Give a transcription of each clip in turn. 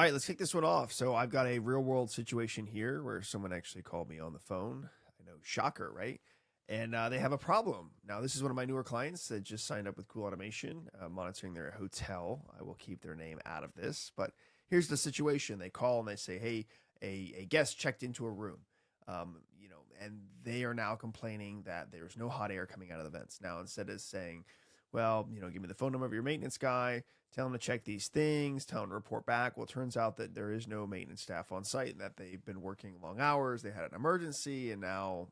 right, let's kick this one off. So I've got a real world situation here where someone actually called me on the phone. I know, shocker, right? And they have a problem. Now, this is one of my newer clients that just signed up with CoolAutomation, monitoring their hotel. I will keep their name out of this, but here's the situation. They call and they say, hey, a guest checked into a room, and they are now complaining that there's no hot air coming out of the vents. Now, instead of saying, well, give me the phone number of your maintenance guy, tell him to check these things, tell him to report back. Well, it turns out that there is no maintenance staff on site and that they've been working long hours. They had an emergency and now,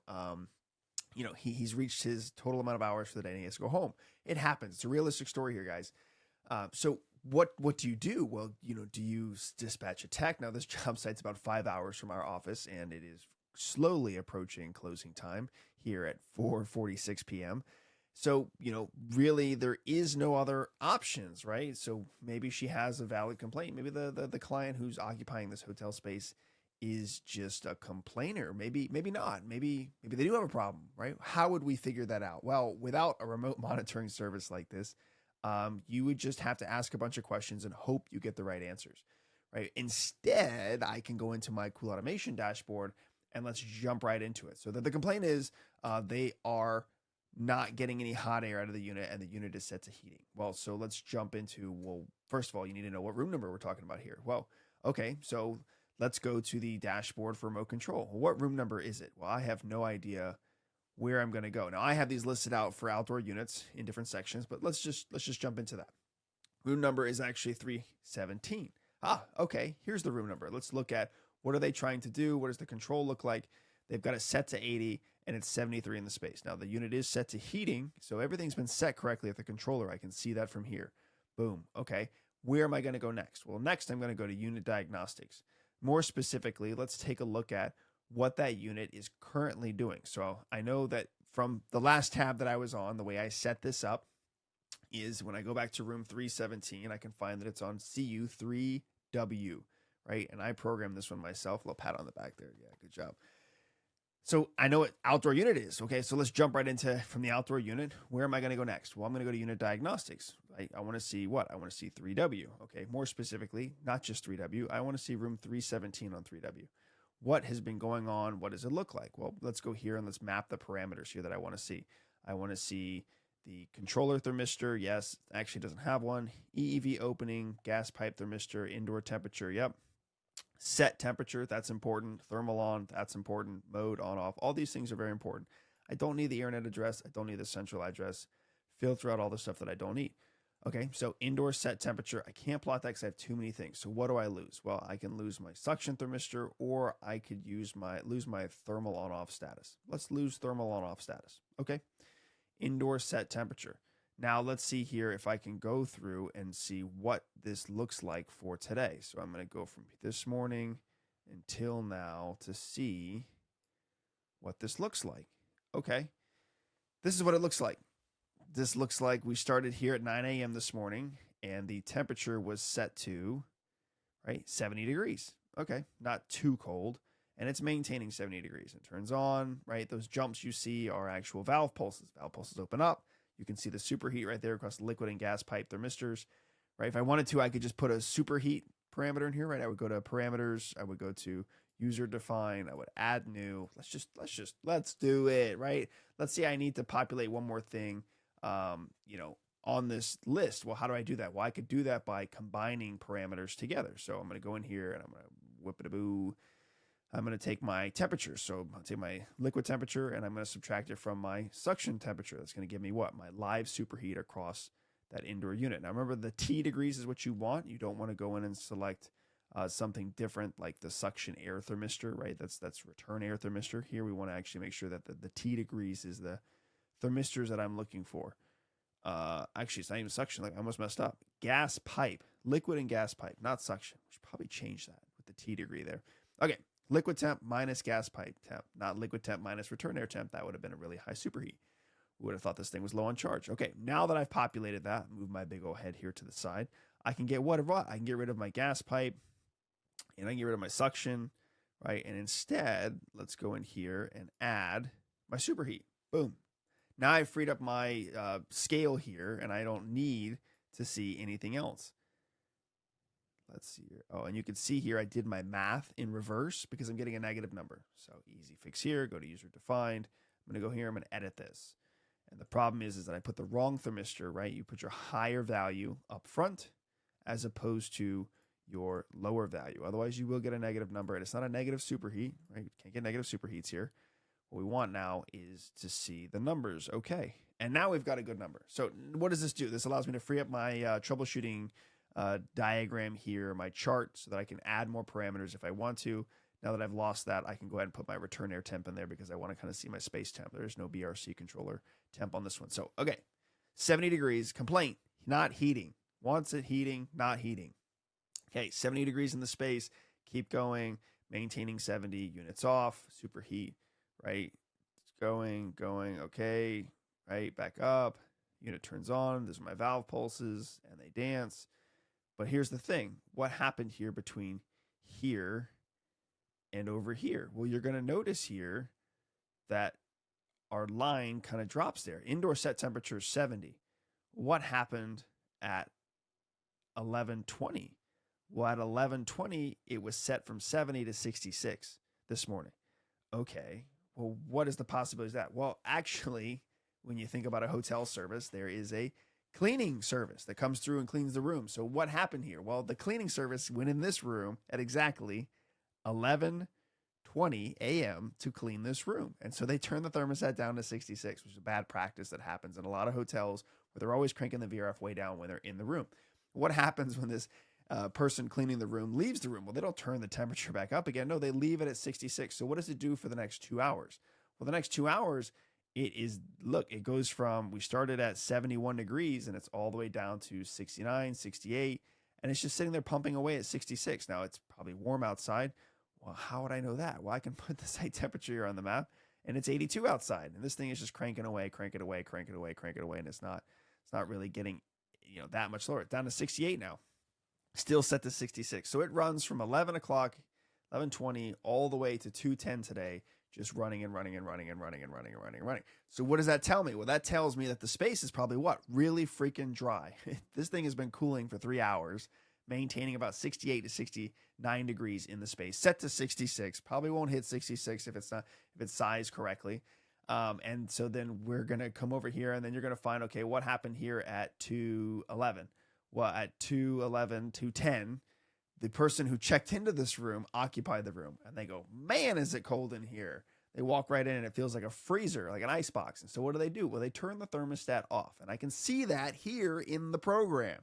he's reached his total amount of hours for the day and he has to go home. It happens. It's a realistic story here, guys. So what do you do? Well, do you dispatch a tech? Now, this job site's about 5 hours from our office and it is slowly approaching closing time here at 4:46 p.m. So, really there is no other options, right? So maybe she has a valid complaint. Maybe the client who's occupying this hotel space is just a complainer. Maybe not. Maybe they do have a problem, right? How would we figure that out? Well, without a remote monitoring service like this, you would just have to ask a bunch of questions and hope you get the right answers, right? Instead, I can go into my CoolAutomation dashboard and let's jump right into it. So the complaint is they are not getting any hot air out of the unit and the unit is set to heating. Well, so let's jump into, first of all, you need to know what room number we're talking about here. Well, okay, so let's go to the dashboard for remote control. Well, what room number is it? Well, I have no idea where I'm going to go. Now, I have these listed out for outdoor units in different sections, but let's just jump into that. Room number is actually 317. Okay, here's the room number. Let's look at what are they trying to do? What does the control look like? They've got it set to 80 and it's 73 in the space. Now the unit is set to heating, so everything's been set correctly at the controller. I can see that from here. Boom. Okay. Where am I going to go next? Well, next I'm going to go to unit diagnostics. More specifically, let's take a look at what that unit is currently doing. So I know that from the last tab that I was on, the way I set this up is when I go back to room 317, I can find that it's on CU3W, right? And I programmed this one myself. A little pat on the back there. Yeah, good job. So I know what outdoor unit is. Okay, so let's jump right into from the outdoor unit. Where am I going to go next? Well, I'm going to go to unit diagnostics. I want to see what? I want to see 3W. Okay, more specifically, not just 3W. I want to see room 317 on 3W. What has been going on? What does it look like? Well, let's go here and let's map the parameters here that I want to see. I want to see the controller thermistor. Yes, actually doesn't have one. EEV opening, gas pipe thermistor, indoor temperature. Yep. Set temperature, that's important. Thermal on, that's important. Mode on, off. All these things are very important. I don't need the internet address. I don't need the central address. Filter out all the stuff that I don't need. Okay, so indoor set temperature. I can't plot that because I have too many things. So what do I lose? Well, I can lose my suction thermistor, or I could lose my thermal on off status. Let's lose thermal on off status. Okay, indoor set temperature. Now let's see here if I can go through and see what this looks like for today. So I'm going to go from this morning until now to see what this looks like. Okay, this is what it looks like. This looks like we started here at 9 a.m. this morning and the temperature was set to, 70 degrees. Okay, not too cold. And it's maintaining 70 degrees. It turns on, right? Those jumps you see are actual valve pulses. Valve pulses open up. You can see the superheat right there across the liquid and gas pipe thermistors, right? If I wanted to, I could just put a superheat parameter in here, right? I would go to parameters. I would go to user define. I would add new. Let's do it, right? Let's say I need to populate one more thing, on this list. Well, how do I do that? Well, I could do that by combining parameters together. So I'm going to go in here and I'm going to whip it a boo. I'm going to take my temperature. So I'll take my liquid temperature and I'm going to subtract it from my suction temperature. That's going to give me what? My live superheat across that indoor unit. Now remember, the T degrees is what you want. You don't want to go in and select something different like the suction air thermistor, right? That's return air thermistor. Here we want to actually make sure that the T degrees is the thermistors that I'm looking for. Actually, it's not even suction. Like I almost messed up. Gas pipe, liquid and gas pipe, not suction. We should probably change that with the T degree there. Okay. Liquid temp minus gas pipe temp, not liquid temp minus return air temp. That would have been a really high superheat. We would have thought this thing was low on charge. Okay, now that I've populated that, move my big old head here to the side, I can get what? I can get rid of my gas pipe and I can get rid of my suction, right? And instead, let's go in here and add my superheat. Boom. Now I've freed up my scale here and I don't need to see anything else. let's see here. Oh, and you can see here I did my math in reverse because I'm getting a negative number. So easy fix here, go to user defined. I'm going to go here, I'm going to edit this. And the problem is that I put the wrong thermistor, right? You put your higher value up front as opposed to your lower value. Otherwise, you will get a negative number, and it's not a negative superheat, right? You can't get negative superheats here. What we want now is to see the numbers. Okay, and now we've got a good number. So what does this do? This allows me to free up my troubleshooting diagram here, my chart, so that I can add more parameters if I want to. Now that I've lost that, I can go ahead and put my return air temp in there because I want to kind of see my space temp. There's no BRC controller temp on this one. So, okay, 70 degrees, complaint, not heating. Wants it heating, not heating. Okay, 70 degrees in the space, keep going, maintaining 70, units off, superheat, right? It's going, okay, right, back up, unit turns on, these are my valve pulses, and they dance. But here's the thing, what happened here between here and over here? Well, you're going to notice here that our line kind of drops there. Indoor set temperature is 70. What happened at 11:20? Well, at 11:20, it was set from 70 to 66 this morning. Okay, well, what is the possibility of that? Well, actually, when you think about a hotel service, there is a cleaning service that comes through and cleans the room. So what happened here? Well, the cleaning service went in this room at exactly 11:20 a.m. to clean this room. And so they turned the thermostat down to 66, which is a bad practice that happens in a lot of hotels where they're always cranking the VRF way down when they're in the room. What happens when this person cleaning the room leaves the room? Well, they don't turn the temperature back up again. No, they leave it at 66. So what does it do for the next 2 hours? Well, the next 2 hours, it goes from, we started at 71 degrees and it's all the way down to 69, 68, and it's just sitting there pumping away at 66. Now, it's probably warm outside. Well, how would I know that? Well, I can put the site temperature here on the map, and it's 82 outside, and this thing is just cranking away, and it's not really getting, that much lower. It's down to 68 now, still set to 66. So it runs from 11 o'clock, 11:20, all the way to 2:10 today, just running. So what does that tell me? Well, that tells me that the space is probably what? Really freaking dry. This thing has been cooling for 3 hours, maintaining about 68 to 69 degrees in the space, set to 66. Probably won't hit 66 if it's sized correctly. And so then we're going to come over here, and then you're going to find, okay, what happened here at 2:11? Well, at 2:11, 2:10, the person who checked into this room occupied the room, and they go, man, is it cold in here. They walk right in, and it feels like a freezer, like an ice box. And so what do? Well, they turn the thermostat off, and I can see that here in the program.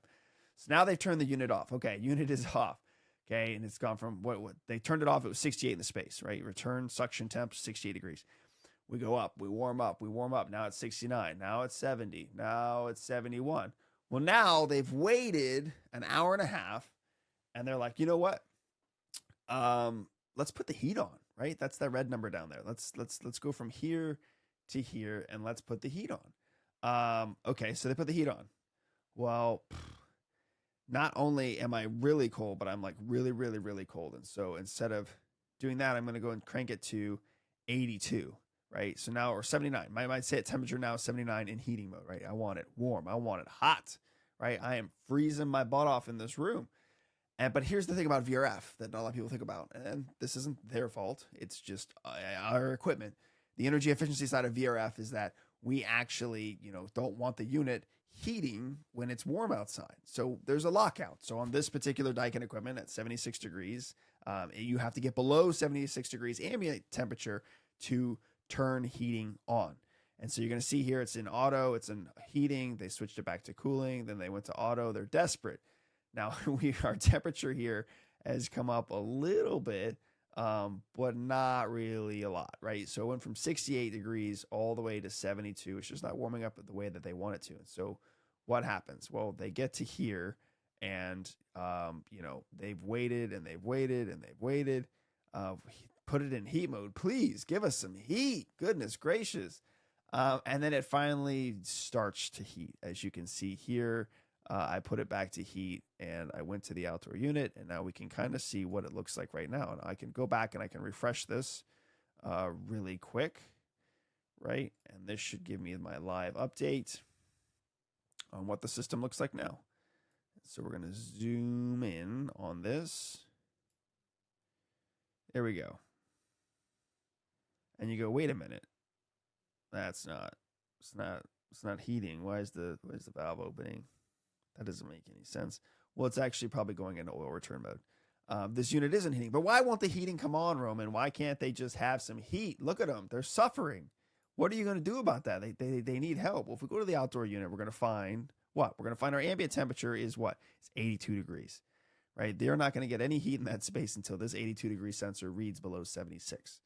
So now they've turned the unit off. Okay, unit is off. Okay, and it's gone from what they turned it off. It was 68 in the space, right? Return suction temp, 68 degrees. We go up, we warm up. Now it's 69. Now it's 70. Now it's 71. Well, now they've waited an hour and a half, and they're like, you know what? Let's put the heat on, right? That's that red number down there. Let's go from here to here, and let's put the heat on. Okay, so they put the heat on. Well, not only am I really cold, but I'm like really cold. And so instead of doing that, I'm going to go and crank it to 82, right? So now, or 79. My set temperature now is 79 in heating mode, right? I want it warm. I want it hot, right? I am freezing my butt off in this room. But here's the thing about VRF that not a lot of people think about, and this isn't their fault. It's just our equipment. The energy efficiency side of VRF is that we actually, don't want the unit heating when it's warm outside. So there's a lockout. So on this particular Daikin equipment at 76 degrees, you have to get below 76 degrees ambient temperature to turn heating on. And so you're going to see here, it's in auto, it's in heating. They switched it back to cooling. Then they went to auto. They're desperate. Now, our temperature here has come up a little bit, but not really a lot, right? So it went from 68 degrees all the way to 72. It's just not warming up the way that they want it to. And so what happens? Well, they get to here, and, they've waited, and they've waited, and they've waited. Put it in heat mode. Please give us some heat. Goodness gracious. And then it finally starts to heat. As you can see here, I put it back to heat, and I went to the outdoor unit, and now we can kind of see what it looks like right now. And I can go back and I can refresh this really quick, right? And this should give me my live update on what the system looks like now. So we're going to zoom in on this. There we go. And you go, wait a minute. It's not heating. Why is the valve opening? That doesn't make any sense. Well, it's actually probably going into oil return mode. This unit isn't heating. But why won't the heating come on, Roman? Why can't they just have some heat? Look at them. They're suffering. What are you going to do about that? They need help. Well, if we go to the outdoor unit, we're going to find what? We're going to find our ambient temperature is what? It's 82 degrees, right? They're not going to get any heat in that space until this 82-degree sensor reads below 76.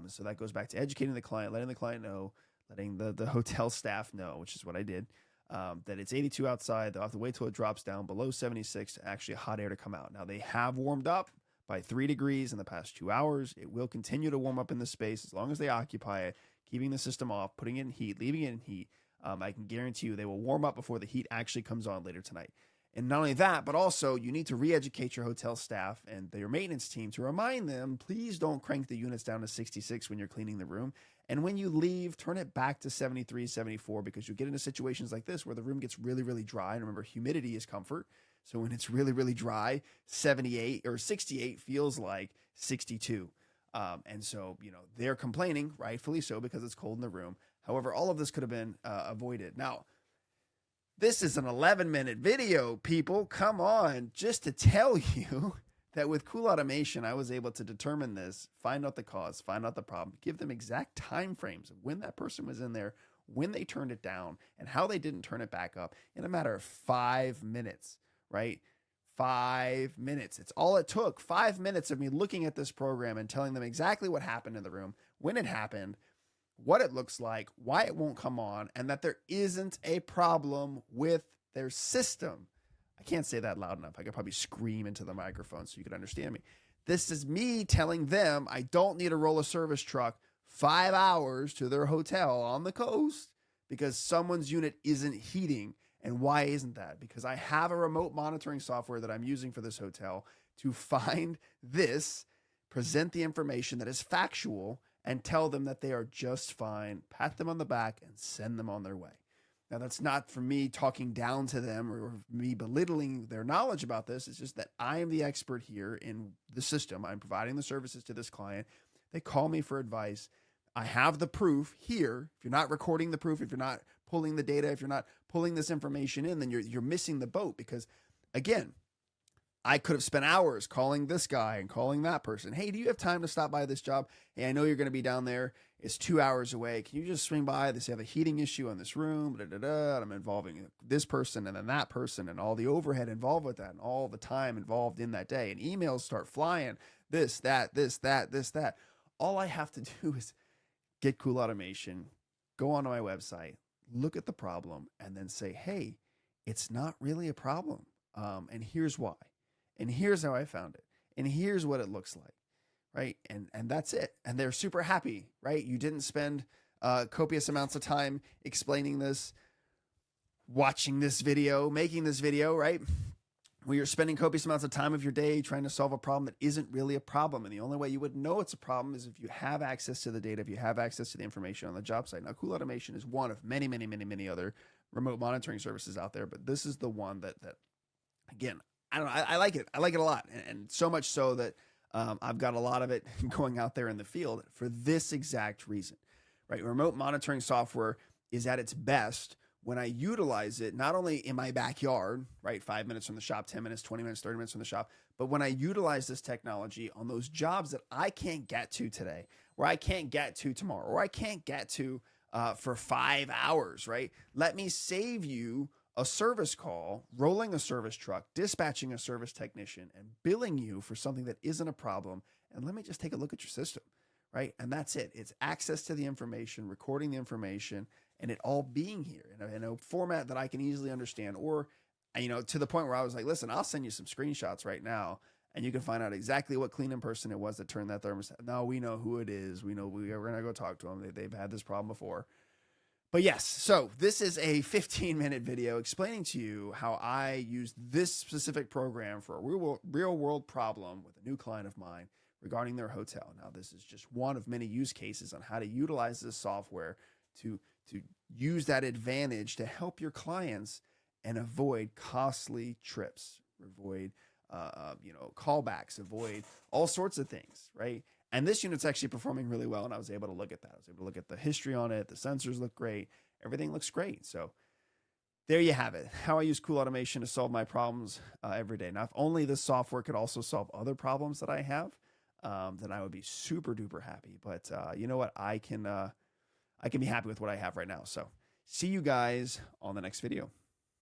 So that goes back to educating the client, letting the client know, letting the hotel staff know, which is what I did, that it's 82 outside. They'll have to wait till it drops down below 76 to actually hot air to come out. Now, they have warmed up by 3 degrees in the past 2 hours. It will continue to warm up in the space as long as they occupy it, keeping the system off, putting it in heat, leaving it in heat. I can guarantee you they will warm up before the heat actually comes on later tonight. And not only that, but also you need to re-educate your hotel staff and your maintenance team to remind them, please don't crank the units down to 66 when you're cleaning the room. And when you leave, turn it back to 73, 74, because you get into situations like this where the room gets really, really dry. And remember, humidity is comfort. So when it's really, really dry, 78 or 68 feels like 62. And so, they're complaining, rightfully so, because it's cold in the room. However, all of this could have been avoided. Now, this is an 11-minute video, people. Come on, just to tell you that with CoolAutomation, I was able to determine this, find out the cause, find out the problem, give them exact time frames of when that person was in there, when they turned it down, and how they didn't turn it back up in a matter of 5 minutes, right? 5 minutes. It's all it took. 5 minutes of me looking at this program and telling them exactly what happened in the room, when it happened, what it looks like, why it won't come on, and that there isn't a problem with their system. I can't say that loud enough. I could probably scream into the microphone so you could understand me. This is me telling them I don't need to roll a service truck 5 hours to their hotel on the coast because someone's unit isn't heating. And why isn't that? Because I have a remote monitoring software that I'm using for this hotel to find this, present the information that is factual, and tell them that they are just fine, pat them on the back, and send them on their way. Now, that's not for me talking down to them or me belittling their knowledge about this. It's just that I am the expert here in the system. I'm providing the services to this client. They call me for advice. I have the proof here. If you're not recording the proof, if you're not pulling the data, if you're not pulling this information in, then you're missing the boat because, again, I could have spent hours calling this guy and calling that person. Hey, do you have time to stop by this job? Hey, I know you're going to be down there. It's 2 hours away. Can you just swing by? They have a heating issue in this room. And I'm involving this person and then that person and all the overhead involved with that and all the time involved in that day. And emails start flying. This, that. All I have to do is get CoolAutomation, go onto my website, look at the problem, and then say, hey, it's not really a problem. And here's why. And here's how I found it. And here's what it looks like, right? And that's it. And they're super happy, right? You didn't spend copious amounts of time explaining this, watching this video, making this video, right? Where you're spending copious amounts of time of your day trying to solve a problem that isn't really a problem. And the only way you would know it's a problem is if you have access to the data, if you have access to the information on the job site. Now, CoolAutomation is one of many, many, many, many other remote monitoring services out there, but this is the one that again, I don't know. I like it. I like it a lot. And so much so that I've got a lot of it going out there in the field for this exact reason, right? Remote monitoring software is at its best when I utilize it, not only in my backyard, right? 5 minutes from the shop, 10 minutes, 20 minutes, 30 minutes from the shop, but when I utilize this technology on those jobs that I can't get to today, where I can't get to tomorrow, or I can't get to for 5 hours, right? Let me save you a service call, rolling a service truck, dispatching a service technician, and billing you for something that isn't a problem. And let me just take a look at your system, right? And that's it. It's access to the information, recording the information, and it all being here in a format that I can easily understand. Or, to the point where I was like, listen, I'll send you some screenshots right now, and you can find out exactly what cleaning person it was that turned that thermostat. No, we know who it is. We know we're going to go talk to them. They've had this problem before. But yes, so this is a 15-minute video explaining to you how I use this specific program for a real-world problem with a new client of mine regarding their hotel. Now, this is just one of many use cases on how to utilize this software to use that advantage to help your clients and avoid costly trips, avoid callbacks, avoid all sorts of things, right? And this unit's actually performing really well, and I was able to look at that. I was able to look at the history on it. The sensors look great. Everything looks great. So there you have it. How I use CoolAutomation to solve my problems every day. Now, if only this software could also solve other problems that I have, then I would be super duper happy. But you know what? I can be happy with what I have right now. So see you guys on the next video.